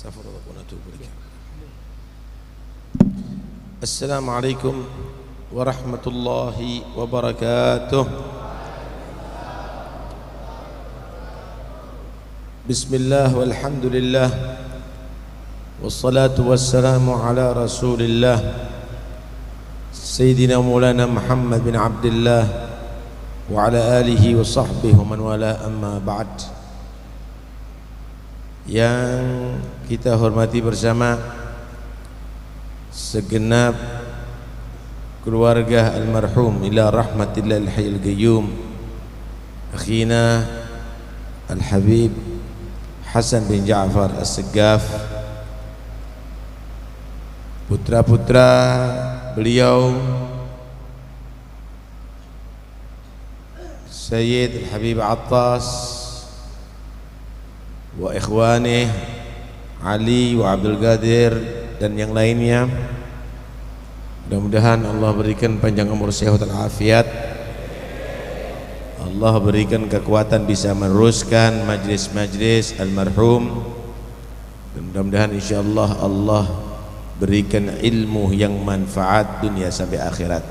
Astaghfirullah wa natubu ilaih. Assalamualaikum warahmatullahi wabarakatuh. Bismillah walhamdulillah wassalatu wassalamu ala rasulillah Sayyidina Maulana Muhammad bin Abdullah wa ala alihi wa sahbihi wa man wala, amma ba'd. Yang kita hormati bersama segenap keluarga almarhum ila rahmatillahil hayyul qayyum akhina Al-Habib Hasan bin Ja'far As-Segaf, putra-putra beliau Sayyid Al-Habib Attas wa ikhwanih Ali wa Abdul Qadir dan yang lainnya. Mudah-mudahan Allah berikan panjang umur, sehat dan afiat. Allah berikan kekuatan bisa meneruskan majlis-majlis almarhum, dan mudah-mudahan insyaallah Allah berikan ilmu yang manfaat dunia sampai akhirat.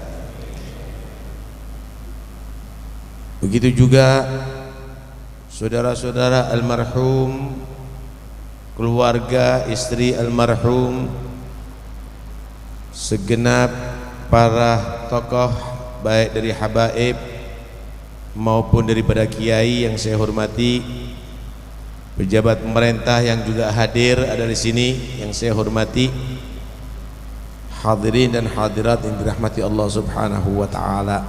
Begitu juga saudara-saudara almarhum, keluarga istri almarhum, segenap para tokoh baik dari habaib maupun daripada kiai yang saya hormati, pejabat pemerintah yang juga hadir ada di sini yang saya hormati, hadirin dan hadirat yang dirahmati Allah Subhanahu wa taala.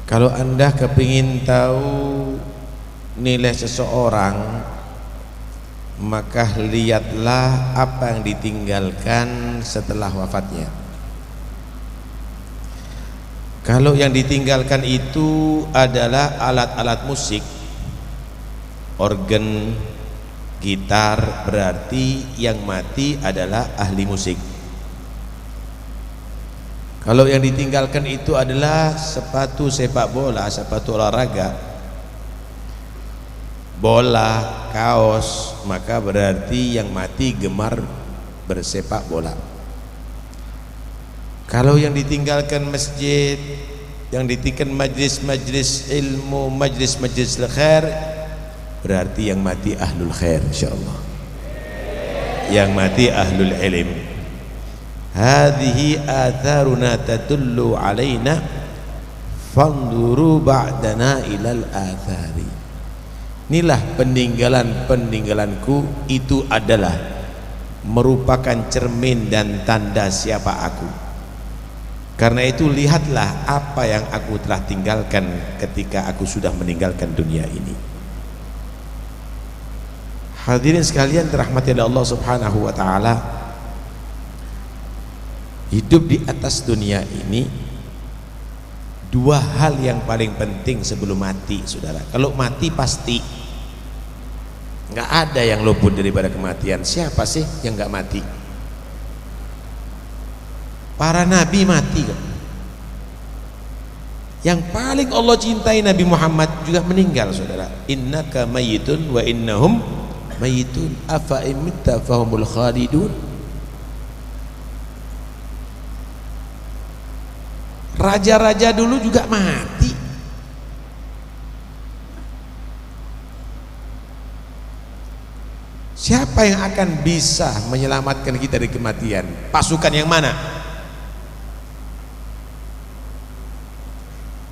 Kalau Anda kepingin tahu nilai seseorang, maka lihatlah apa yang ditinggalkan setelah wafatnya. Kalau yang ditinggalkan itu adalah alat-alat musik, organ, gitar, berarti yang mati adalah ahli musik. Kalau yang ditinggalkan itu adalah sepatu sepak bola, sepatu olahraga, bola, kaos, maka berarti yang mati gemar bersepak bola. Kalau yang ditinggalkan masjid, yang ditinggalkan majlis-majlis ilmu, majlis-majlis khair, berarti yang mati ahlul khair insyaallah, yang mati ahlul ilm. Hadhihi atharuna tadullu alaina fanduru ba'dana ilal athari. Inilah peninggalan-peninggalanku, itu adalah merupakan cermin dan tanda siapa aku. Karena itu lihatlah apa yang aku telah tinggalkan ketika aku sudah meninggalkan dunia ini. Hadirin sekalian dirahmati oleh Allah Subhanahu wa taala, hidup di atas dunia ini dua hal yang paling penting sebelum mati, saudara. Kalau mati pasti, nggak ada yang luput daripada kematian. Siapa sih yang nggak mati? Para nabi mati kan? Yang paling Allah cintai Nabi Muhammad juga meninggal, saudara. Innaka mayyitun wa innahum mayyitun afa imitta fahumul khalidun. Raja-raja dulu juga mati. Siapa yang akan bisa menyelamatkan kita dari kematian? Pasukan yang mana?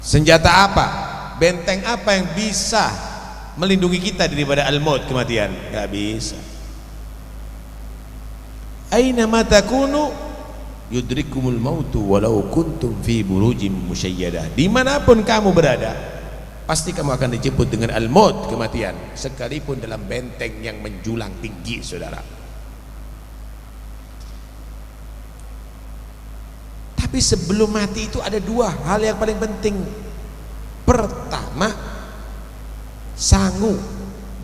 Senjata apa? Benteng apa yang bisa melindungi kita daripada al-maut, kematian? Gak bisa. Aina ma takunu yudrikumul mautu walau kuntum fi burujim musyayyadah. Dimanapun kamu berada, pasti kamu akan dijemput dengan al-maut, kematian, sekalipun dalam benteng yang menjulang tinggi, saudara. Tapi sebelum mati itu ada dua hal yang paling penting. Pertama, sangu,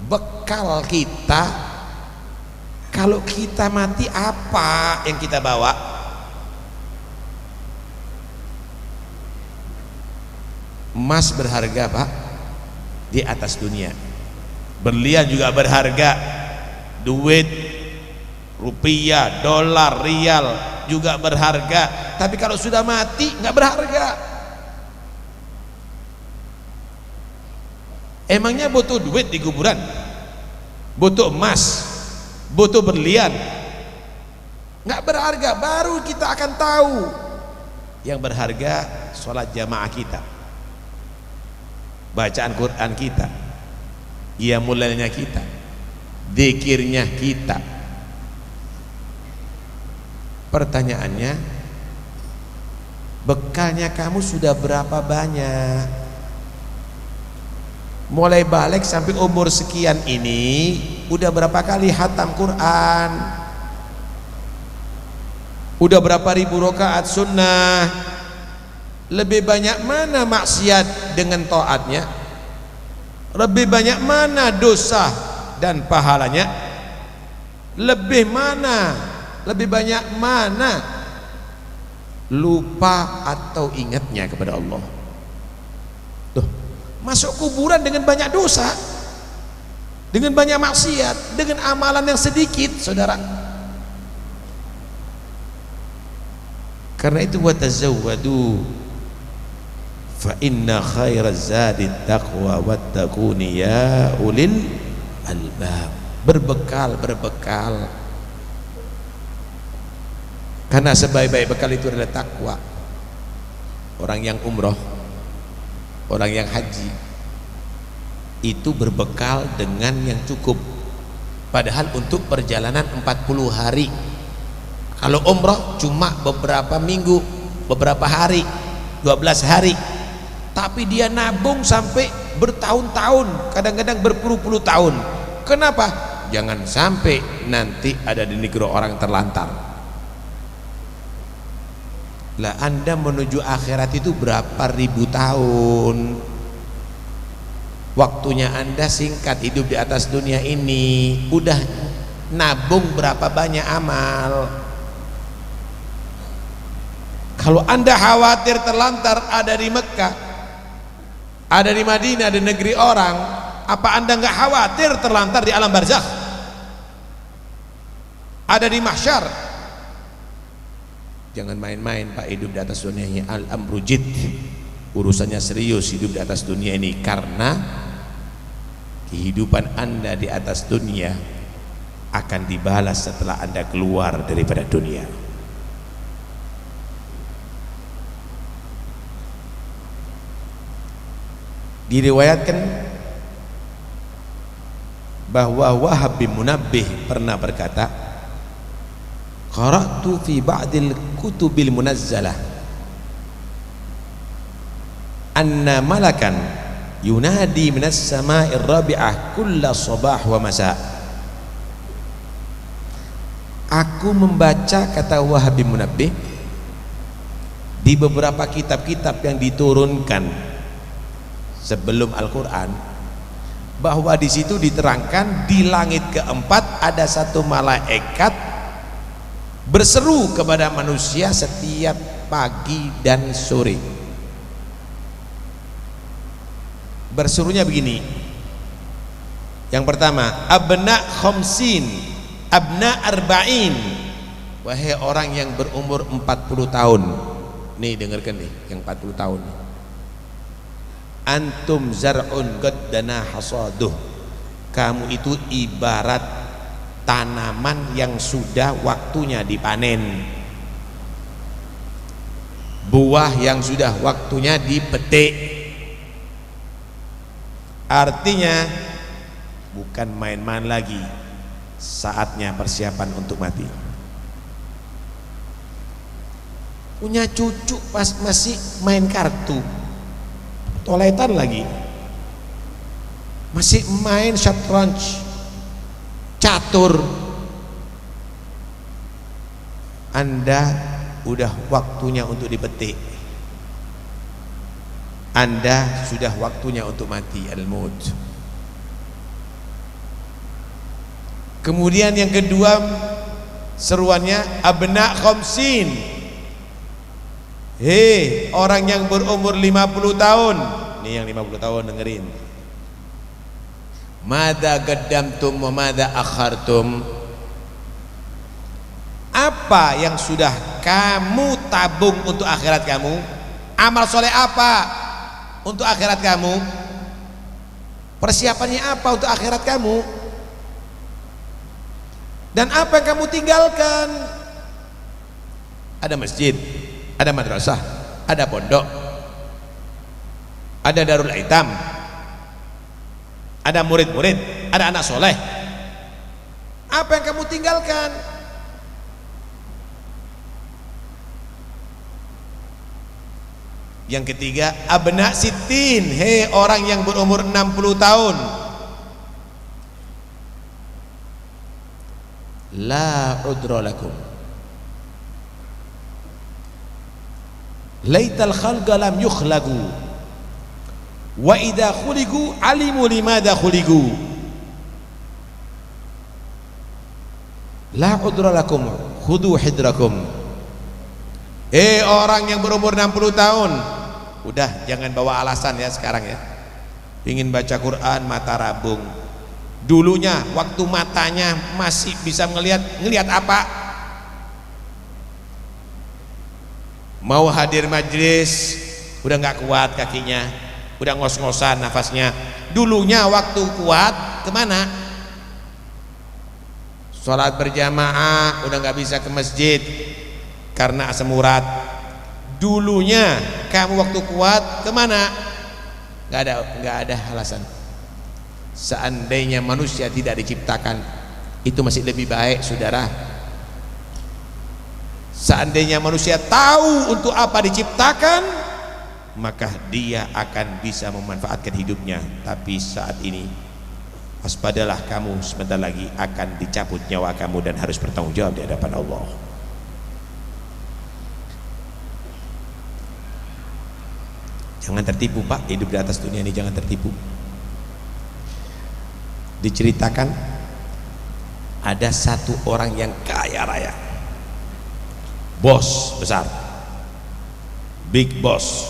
bekal kita. Kalau kita mati, apa yang kita bawa? Emas berharga, Pak, di atas dunia. Berlian juga berharga, duit rupiah, dolar, rial juga berharga. Tapi kalau sudah mati nggak berharga. Emangnya butuh duit di kuburan? Butuh emas, butuh berlian? Nggak berharga. Baru kita akan tahu yang berharga sholat jamaah kita, bacaan Quran kita, qiyamul lailnya kita, zikirnya kita. Pertanyaannya, bekalnya kamu sudah berapa banyak? Mulai balik sampai umur sekian ini udah berapa kali hatam Quran? Udah berapa ribu rakaat sunnah? Lebih banyak mana maksiat dengan taatnya? Lebih banyak mana dosa dan pahalanya? Lebih banyak mana lupa atau ingatnya kepada Allah? Tuh, masuk kuburan dengan banyak dosa, dengan banyak maksiat, dengan amalan yang sedikit, saudara. Karena itu watazawwadu fa inna khairaz zadi taqwa wattaquni ya ulil albab. Berbekal. Karena sebaik-baik bekal itu adalah takwa. Orang yang umroh, orang yang haji itu berbekal dengan yang cukup. Padahal untuk perjalanan 40 hari. Kalau umroh cuma beberapa minggu, beberapa hari, 12 hari. Tapi dia nabung sampai bertahun-tahun, kadang-kadang berpuluh-puluh tahun. Kenapa? Jangan sampai nanti ada di negeri orang terlantar. Lah Anda menuju akhirat itu berapa ribu tahun? Waktunya Anda singkat, hidup di atas dunia ini. Udah nabung berapa banyak amal? Kalau Anda khawatir terlantar ada di Mekah, ada di Madinah, di negeri orang, apa Anda nggak khawatir terlantar di alam barzakh? Ada di mahsyar. Jangan main-main Pak hidup di atas dunia ini. Al-amru jid, urusannya serius hidup di atas dunia ini. Karena kehidupan Anda di atas dunia akan dibalas setelah Anda keluar daripada dunia. Diriwayatkan bahwa Wahab bin Munabbih pernah berkata, qara'tu fi ba'dil kutubil munazzalah anna malakan yunadi minas sama'ir rabi'ah kulla sabah wa masa. Aku membaca, kata Wahab bin Munabbih, di beberapa kitab-kitab yang diturunkan sebelum Al-Quran, bahwa di situ diterangkan di langit keempat ada satu malaikat berseru kepada manusia setiap pagi dan sore. Berserunya begini. Yang pertama, abna khamsin, abna arba'in, wahai orang yang berumur 40 tahun. Nih dengarkan nih, yang 40 tahun. Antum zar'un qaddana hasaduh. Kamu itu ibarat tanaman yang sudah waktunya dipanen, buah yang sudah waktunya dipetik. Artinya bukan main-main lagi, saatnya persiapan untuk mati. Punya cucu pas masih main kartu, toletan lagi, masih main syatranj, catur. Anda udah waktunya untuk dipetik. Anda sudah waktunya untuk mati, al-maut. Kemudian yang kedua seruannya abna khamsin. Hei orang yang berumur 50 tahun. Nih yang 50 tahun dengerin. Madza qaddamtum wa madza akhartum? Apa yang sudah kamu tabung untuk akhirat kamu? Amal soleh apa untuk akhirat kamu? Persiapannya apa untuk akhirat kamu? Dan apa yang kamu tinggalkan? Ada masjid, ada madrasah, ada pondok, ada darul aitam, ada murid-murid, ada anak soleh. Apa yang kamu tinggalkan? Yang ketiga, abna sittin, hei orang yang berumur 60 tahun. La udra lakum. Laital khalqa lam yukhlaqu. Wa idza khuliqu alimu limadza khuliqu. La udra lakum, khudu hidrakum. Hei orang yang berumur 60 tahun. Udah, jangan bawa alasan ya sekarang ya. Ingin baca Quran mata rabung. Dulunya waktu matanya masih bisa ngelihat apa? Mau hadir majlis udah nggak kuat kakinya, udah ngos-ngosan nafasnya. Dulunya waktu kuat kemana? Sholat berjamaah udah nggak bisa ke masjid karena asam urat. Dulunya kamu waktu kuat kemana? Nggak ada alasan. Seandainya manusia tidak diciptakan, itu masih lebih baik, saudara. Seandainya manusia tahu untuk apa diciptakan, maka dia akan bisa memanfaatkan hidupnya. Tapi saat ini, waspadalah, kamu sebentar lagi akan dicabut nyawa kamu dan harus bertanggung jawab di hadapan Allah. Jangan tertipu Pak, hidup di atas dunia ini jangan tertipu. Diceritakan ada satu orang yang kaya raya, bos besar, big boss.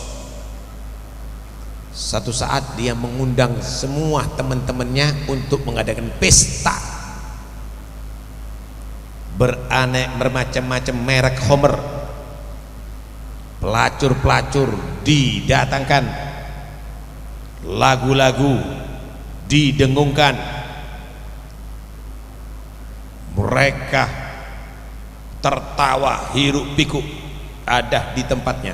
Satu saat dia mengundang semua teman-temannya untuk mengadakan pesta bermacam-macam merek Homer. Pelacur-pelacur didatangkan, lagu-lagu didengungkan, mereka tertawa hiruk pikuk ada di tempatnya.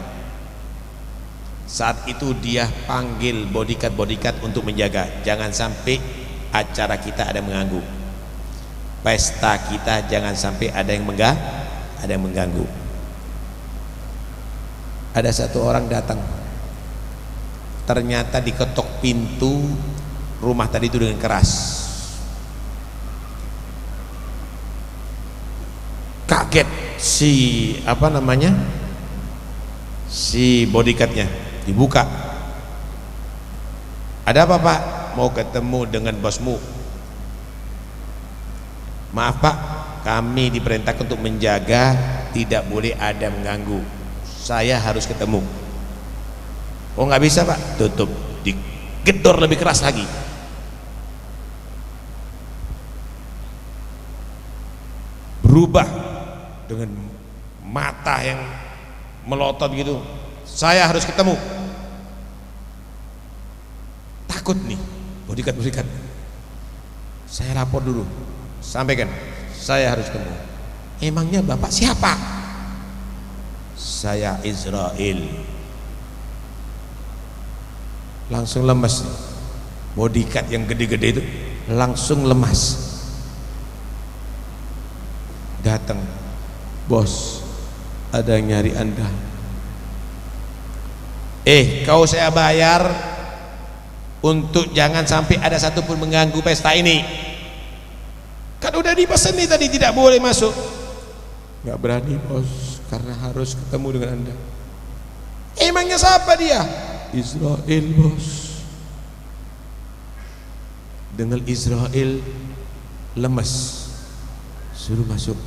Saat itu dia panggil bodyguard untuk menjaga, jangan sampai acara kita ada mengganggu, pesta kita jangan sampai ada yang mengganggu. Ada satu orang datang, ternyata diketok pintu rumah tadi itu dengan keras. Kaget si bodyguardnya. Dibuka, ada apa Pak? Mau ketemu dengan bosmu. Maaf Pak, kami diperintahkan untuk menjaga, tidak boleh ada mengganggu. Saya harus ketemu. Oh nggak bisa Pak, tutup. Digedor lebih keras lagi. Berubah dengan mata yang melotot gitu. Saya harus ketemu. Takut nih bodyguard. Saya lapor dulu, sampaikan saya harus ketemu. Emangnya Bapak siapa? Saya Israel. Langsung lemas. Bodyguard yang gede-gede itu langsung lemas. Datang, bos, ada yang nyari Anda. Kau saya bayar untuk jangan sampai ada satupun mengganggu pesta ini. Kan udah dipesan nih tadi tidak boleh masuk. Nggak berani bos, karena harus ketemu dengan Anda. Emangnya siapa dia? Israel bos. Dengan Israel lemes, suruh masuk.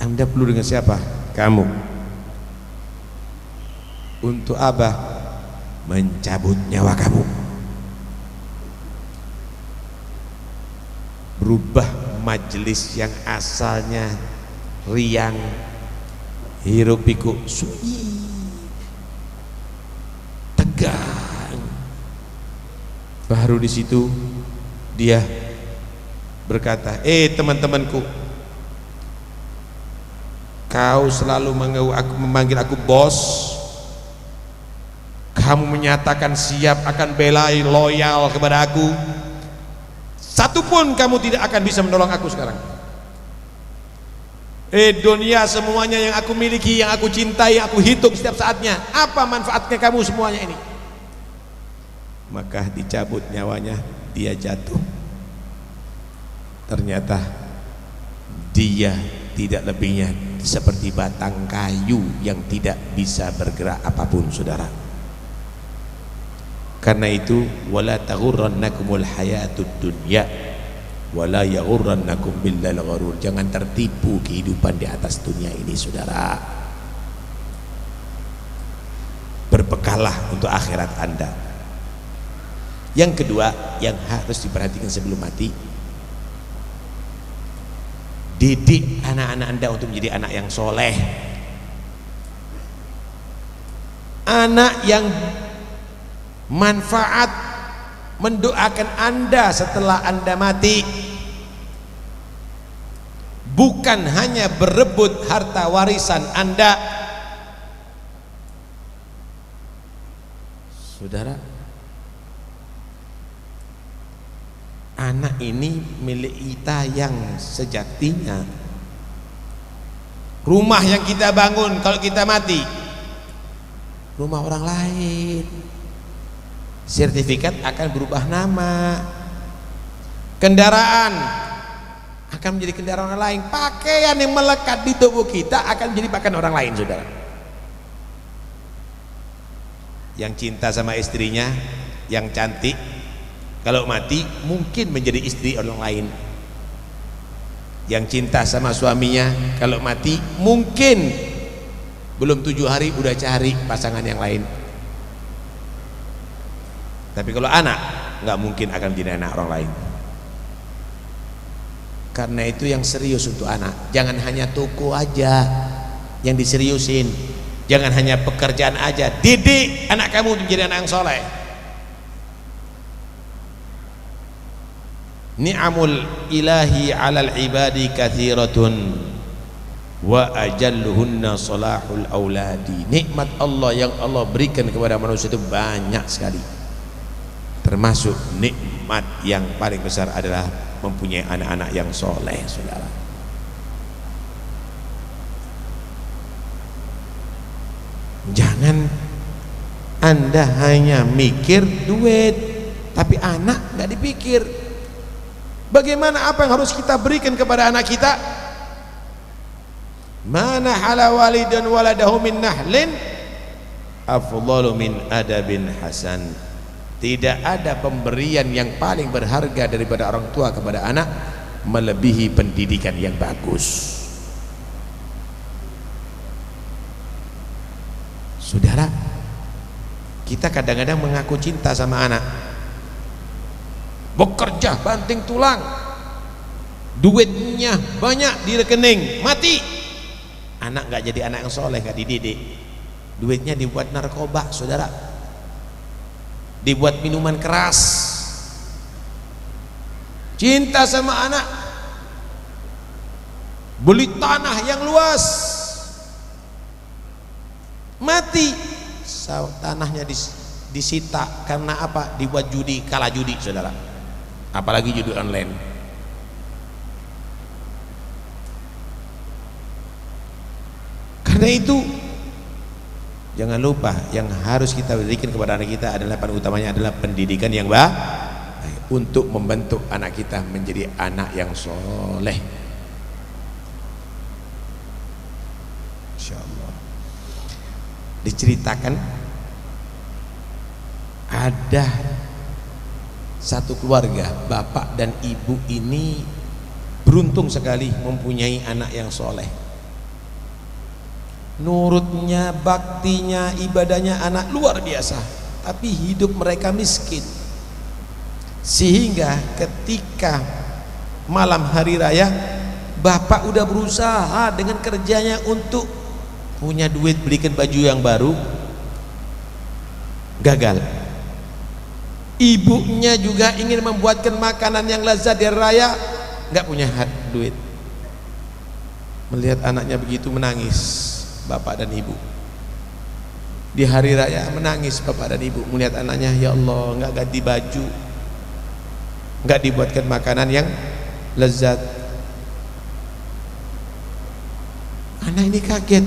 Anda perlu dengan siapa? Kamu. Untuk Abah mencabut nyawa kamu. Berubah majelis yang asalnya riang, hiruk pikuk sunyi, tegang. Baru di situ dia berkata, teman-temanku, kau selalu memanggil aku bos, kamu menyatakan siap akan belai loyal kepada aku, satupun kamu tidak akan bisa menolong aku sekarang. Dunia semuanya yang aku miliki, yang aku cintai, yang aku hitung setiap saatnya, apa manfaatnya kamu semuanya ini? Maka dicabut nyawanya, dia jatuh. Ternyata dia tidak lebihnya seperti batang kayu yang tidak bisa bergerak apapun, saudara. Karena itu, wala taghurrannakumul hayatud dunya wala yaghurrannakum billahil gharur. Jangan tertipu kehidupan di atas dunia ini, saudara. Berbekallah untuk akhirat Anda. Yang kedua yang harus diperhatikan sebelum mati, didik anak-anak Anda untuk menjadi anak yang soleh, anak yang manfaat, mendoakan Anda setelah Anda mati, bukan hanya berebut harta warisan Anda. Saudara, anak ini milik kita yang sejatinya. Rumah yang kita bangun kalau kita mati, rumah orang lain. Sertifikat akan berubah nama, kendaraan akan menjadi kendaraan orang lain, pakaian yang melekat di tubuh kita akan menjadi pakaian orang lain, saudara. Yang cinta sama istrinya yang cantik, kalau mati mungkin menjadi istri orang lain. Yang cinta sama suaminya, kalau mati mungkin belum 7 hari udah cari pasangan yang lain. Tapi kalau anak, nggak mungkin akan menjadi anak orang lain. Karena itu yang serius untuk anak, jangan hanya toko aja yang diseriusin, jangan hanya pekerjaan aja. Didik anak kamu menjadi anak yang soleh. Ni'amul ilahi 'alal ibadi katsiratun wa ajalluhunna salahul auladi. Nikmat Allah yang Allah berikan kepada manusia itu banyak sekali. Termasuk nikmat yang paling besar adalah mempunyai anak-anak yang soleh, saudara. Jangan Anda hanya mikir duit, tapi anak nggak dipikir. Bagaimana, apa yang harus kita berikan kepada anak kita? Mana hala walidun waladahu min nahlin afdalu min adabin hasan. Tidak ada pemberian yang paling berharga daripada orang tua kepada anak melebihi pendidikan yang bagus. Saudara, kita kadang-kadang mengaku cinta sama anak, bekerja banting tulang, duitnya banyak di rekening, mati anak nggak jadi anak yang soleh, nggak dididik, duitnya dibuat narkoba, saudara, dibuat minuman keras. Cinta sama anak, beli tanah yang luas, mati tanahnya disita karena apa? Dibuat judi, kalah judi, saudara, apalagi judi online. Karena itu jangan lupa, yang harus kita berikan kepada anak kita adalah paling utamanya adalah pendidikan yang baik untuk membentuk anak kita menjadi anak yang soleh. Insyaallah. Diceritakan ada satu keluarga, bapak dan ibu ini beruntung sekali mempunyai anak yang soleh. Nurutnya, baktinya, ibadahnya anak luar biasa. tapi hidup mereka miskin, sehingga ketika malam hari raya bapak udah berusaha dengan kerjanya untuk punya duit belikan baju yang baru, gagal. Ibunya juga ingin membuatkan makanan yang lezat di hari raya, nggak punya duit. Melihat anaknya begitu menangis bapak dan ibu. Di hari raya menangis bapak dan ibu melihat anaknya, ya Allah, nggak ganti baju, nggak dibuatkan makanan yang lezat. Anak ini kaget,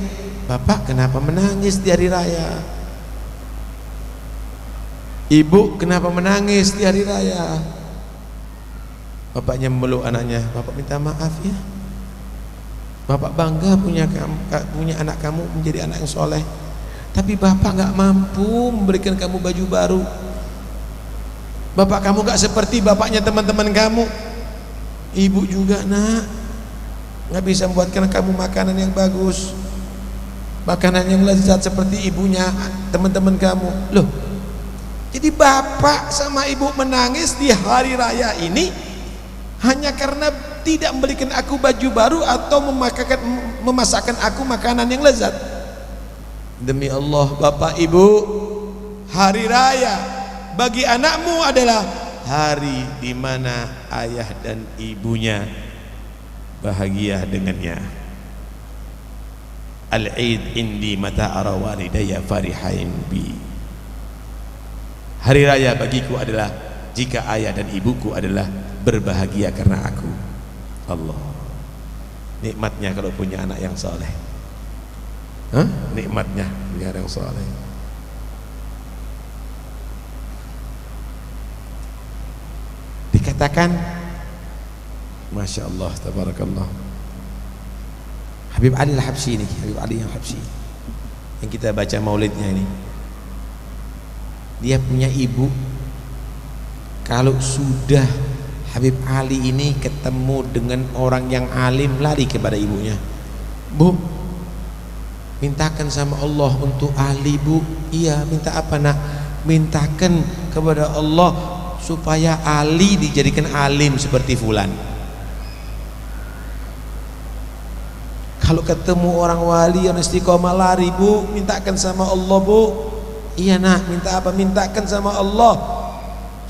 bapak kenapa menangis di hari raya? Ibu kenapa menangis di hari raya? Bapaknya memeluk anaknya, bapak minta maaf ya, bapak bangga punya anak kamu menjadi anak yang soleh, tapi bapak nggak mampu memberikan kamu baju baru. Bapak kamu nggak seperti bapaknya teman-teman kamu. Ibu juga nak, nggak bisa membuatkan kamu makanan yang bagus, makanan yang lezat seperti ibunya teman-teman kamu. Loh, jadi bapak sama ibu menangis di hari raya ini hanya karena tidak memberikan aku baju baru atau memasakkan aku makanan yang lezat. Demi Allah bapak ibu, hari raya bagi anakmu adalah hari di mana ayah dan ibunya bahagia dengannya. Al-Eid indi mata ara walidayya farihain bi. Hari raya bagiku adalah jika ayah dan ibuku adalah berbahagia karena aku. Allah, nikmatnya kalau punya anak yang soleh. Nikmatnya punya anak yang soleh. Dikatakan, Masya Allah, tabarakallah, Habib Ali Al-Habsyi ini, Habib Ali Al-Habsyi yang kita baca maulidnya ini, dia punya ibu. Kalau sudah Habib Ali ini ketemu dengan orang yang alim, lari kepada ibunya, Bu, mintakan sama Allah untuk Ali, Bu. Iya, minta apa nak? Mintakan kepada Allah supaya Ali dijadikan alim seperti fulan. Kalau ketemu orang wali yang istiqomah, lari, Bu, mintakan sama Allah, Bu. Iya nak, minta apa? Mintakan sama Allah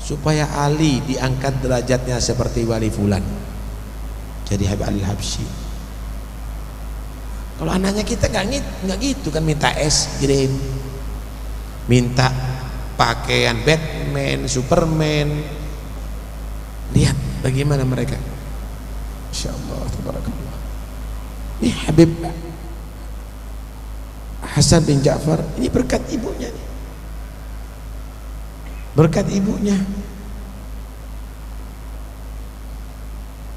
supaya Ali diangkat derajatnya seperti wali fulan. Jadi Habib Ali Al-Habsyi. Kalau anaknya kita nggak gitu kan, minta es kirim, minta pakaian Batman, Superman. Lihat bagaimana mereka, Masya Allah, tabarakallah. Ini Habib Hasan bin Ja'far, ini berkat ibunya nih. Berkat ibunya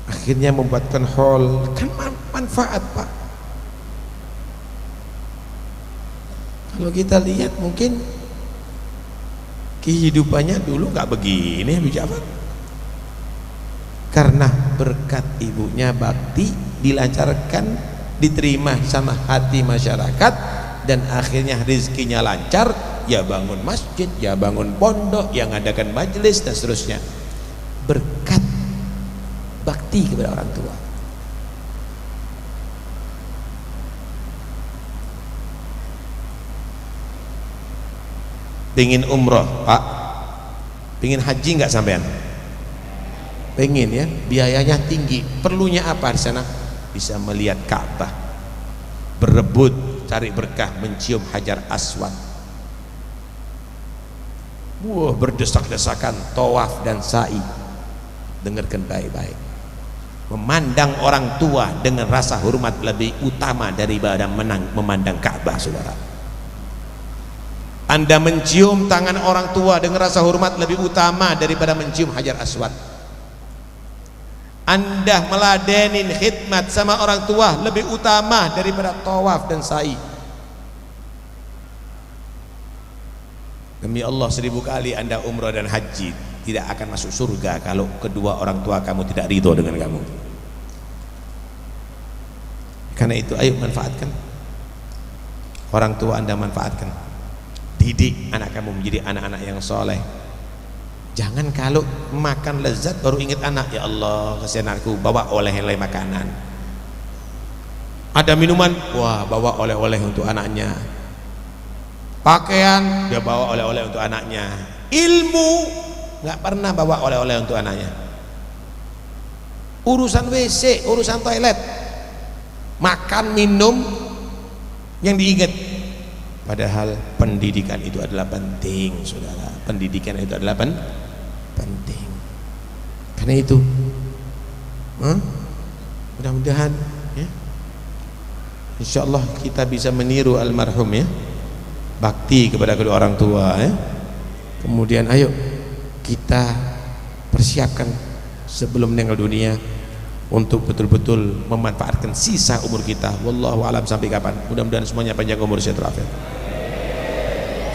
akhirnya membuatkan hall, kan manfaat Pak. Kalau kita lihat mungkin kehidupannya dulu nggak begini Habib Ja'far, karena berkat ibunya bakti dilancarkan, diterima sama hati masyarakat, dan akhirnya rezekinya lancar. Ya bangun masjid, ya bangun pondok, yang ngadakan majelis dan seterusnya, berkat bakti kepada orang tua. Pengen umroh Pak, pengen haji nggak sampean? Pengen ya, biayanya tinggi. Perlunya apa di sana? Bisa melihat Ka'bah, berebut cari berkah, mencium Hajar Aswad. Wah, berdesak-desakan tawaf dan sa'i. Dengarkan baik-baik. Memandang orang tua dengan rasa hormat lebih utama daripada memandang Ka'bah, saudara. Anda mencium tangan orang tua dengan rasa hormat lebih utama daripada mencium Hajar Aswad. Anda meladenin khidmat sama orang tua lebih utama daripada tawaf dan sa'i. Demi Allah, 1000 kali Anda umrah dan haji, tidak akan masuk surga kalau kedua orang tua kamu tidak ridho dengan kamu. Karena itu ayo manfaatkan orang tua Anda, manfaatkan didik anak kamu menjadi anak-anak yang soleh. Jangan kalau makan lezat baru ingat anak, ya Allah kasihan anakku, bawa oleh-oleh makanan. Ada minuman, wah bawa oleh-oleh untuk anaknya. Pakaian, dia bawa oleh-oleh untuk anaknya. Ilmu, nggak pernah bawa oleh-oleh untuk anaknya. Urusan WC, urusan toilet, makan minum yang diingat. Padahal pendidikan itu adalah penting, saudara. Pendidikan itu adalah penting. Karena itu, mudah-mudahan, ya, insya Allah kita bisa meniru almarhum, ya, bakti kepada kedua orang tua, ya. Kemudian ayo kita persiapkan sebelum meninggal dunia untuk betul-betul memanfaatkan sisa umur kita. Wallahu alam sampai kapan. Mudah-mudahan semuanya panjang umur, sehat walafiat.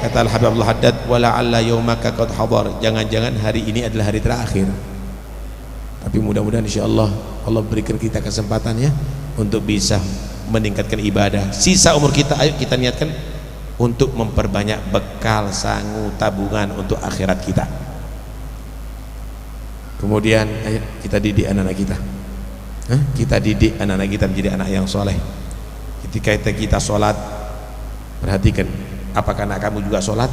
Kata Al-Habib Abdul Haddad, wala'alla yaumaka qad hadar, jangan-jangan hari ini adalah hari terakhir. Tapi mudah-mudahan insyaallah Allah berikan kita kesempatan, ya, untuk bisa meningkatkan ibadah. Sisa umur kita ayo kita niatkan untuk memperbanyak bekal, sangu, tabungan untuk akhirat kita. Kemudian ayo kita didik anak-anak kita. Kita didik anak-anak kita menjadi anak yang soleh. Ketika kita sholat, perhatikan, apakah anak kamu juga sholat?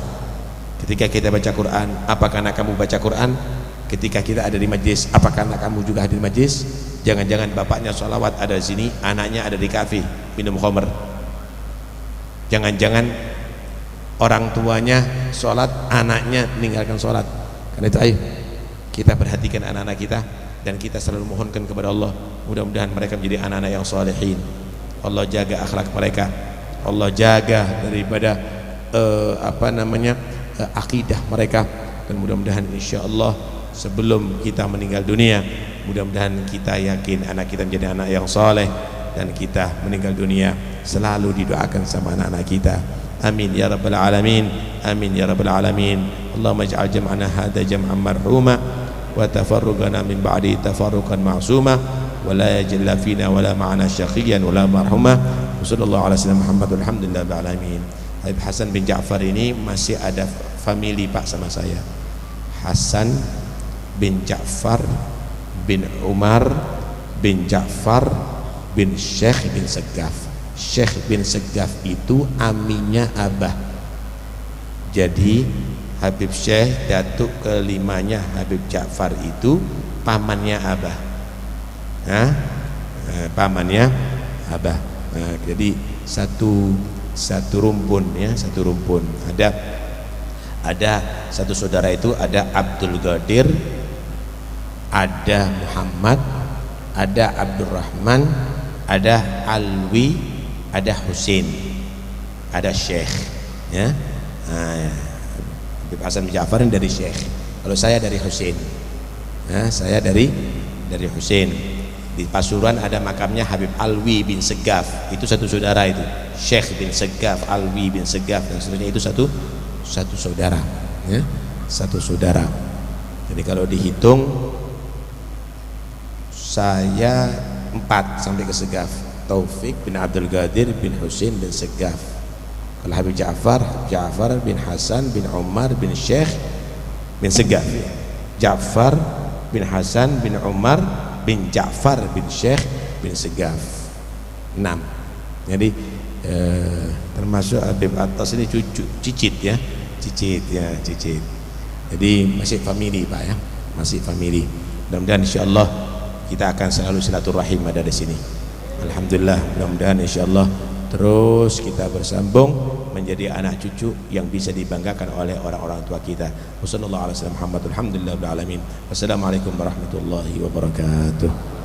Ketika kita baca Quran, apakah anak kamu baca Quran? Ketika kita ada di majlis, apakah anak kamu juga hadir di majlis? Jangan-jangan bapaknya sholawat ada di sini, anaknya ada di kafe minum khamr. Jangan-jangan orang tuanya sholat, anaknya meninggalkan sholat. Karena itu ayo kita perhatikan anak-anak kita, dan kita selalu mohonkan kepada Allah, mudah-mudahan mereka menjadi anak-anak yang salihin. Allah jaga akhlak mereka, Allah jaga daripada akidah mereka, dan mudah-mudahan insyaallah sebelum kita meninggal dunia, mudah-mudahan kita yakin anak kita menjadi anak yang saleh, dan kita meninggal dunia selalu didoakan sama anak-anak kita. Amin ya rabbal alamin, amin ya rabbal alamin. Allahumma ij'al jam'ana hadza jam'an marhuma wa tafarruqana min ba'di tafarruqan ma'suma wa la yaj'al fina wa la ma'ana syaqiyyan wa la marhuma. Wassallallahu ala sayyidina Muhammad walhamdulillahi rabbil alamin. Habib Hasan bin Ja'far ini masih ada family Pak sama saya. Hasan bin Ja'far bin Umar bin Ja'far bin Syekh bin Segaf. Syekh bin Segaf itu aminya Abah. Jadi Habib Syekh datuk kelimanya Habib Ja'far itu pamannya Abah. Pamannya Abah. Jadi satu rumpun, ya, satu rumpun. Ada satu saudara itu, ada Abdul Qadir, ada Muhammad, ada Abdurrahman, ada Alwi, ada Husain, ada Syekh, ya. Habib Hasan bin Ja'far dari Syekh. Kalau saya dari Husain, saya dari Husain. Di Pasuruan ada makamnya Habib Alwi bin Segaf, itu satu saudara itu. Syekh bin Segaf, Alwi bin Segaf, dan seterusnya, itu satu saudara, ya, satu saudara. Jadi kalau dihitung saya 4 sampai ke Segaf. Taufik bin Abdul Qadir bin Husain bin Segaf. Kalau Habib Ja'far bin Hasan bin Umar bin Syekh bin Segaf. Ja'far bin Hasan bin Umar bin Ja'far bin Syekh bin Segaf. 6. Jadi termasuk Habib atas ini cucu, cicit. Jadi masih family Pak, ya, masih family. Mudah-mudahan insyaallah kita akan selalu silaturahim ada di sini. Alhamdulillah, mudah-mudahan insyaallah terus kita bersambung menjadi anak cucu yang bisa dibanggakan oleh orang-orang tua kita. Wassallallahu alaihi wasallam Muhammad alhamdulillah rabbil alamin. Wassalamualaikum warahmatullahi wabarakatuh.